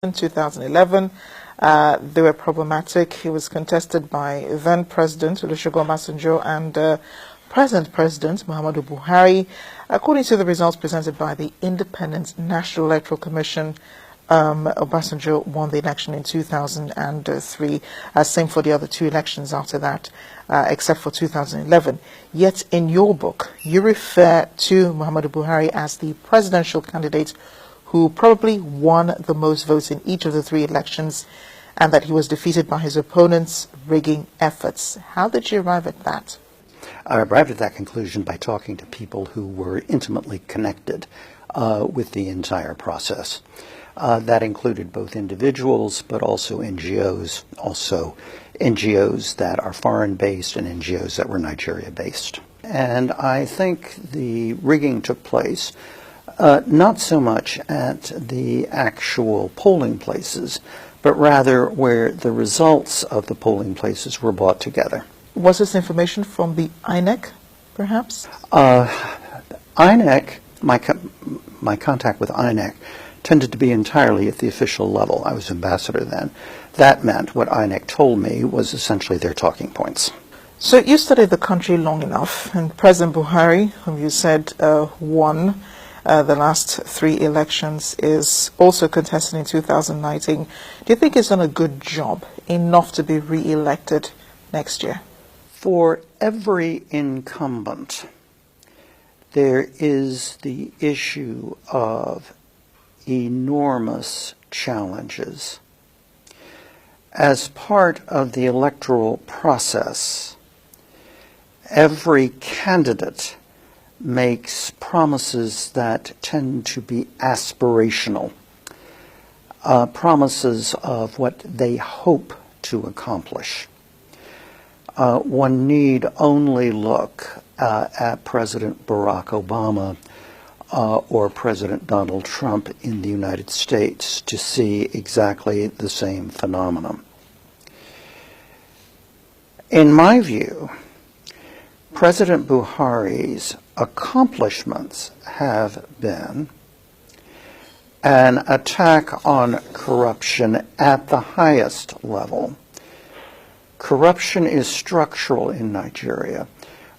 In 2011, they were problematic. It was contested by then President Olusegun Obasanjo and present President Muhammadu Buhari. According to the results presented by the Independent National Electoral Commission, Obasanjo won the election in 2003. Same for the other two elections after that, except for 2011. Yet in your book, you refer to Muhammadu Buhari as the presidential candidate who probably won the most votes in each of the three elections, and that he was defeated by his opponents' rigging efforts. How did you arrive at that? I arrived at that conclusion by talking to people who were intimately connected with the entire process. That included both individuals, but also NGOs that are foreign-based and NGOs that were Nigeria-based. And I think the rigging took place not so much at the actual polling places, but rather where the results of the polling places were brought together. Was this information from the INEC, perhaps? INEC, my contact with INEC tended to be entirely at the official level. I was ambassador then. That meant what INEC told me was essentially their talking points. So you studied the country long enough, and President Buhari, whom you said won the last three elections, is also contested in 2019. Do you think he's done a good job, enough to be re-elected next year? For every incumbent, there is the issue of enormous challenges. As part of the electoral process, every candidate makes promises that tend to be aspirational, promises of what they hope to accomplish. One need only look at President Barack Obama or President Donald Trump in the United States to see exactly the same phenomenon. In my view, President Buhari's accomplishments have been an attack on corruption at the highest level. Corruption is structural in Nigeria,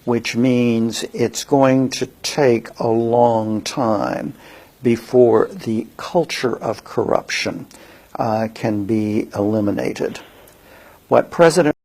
which means it's going to take a long time before the culture of corruption can be eliminated. What President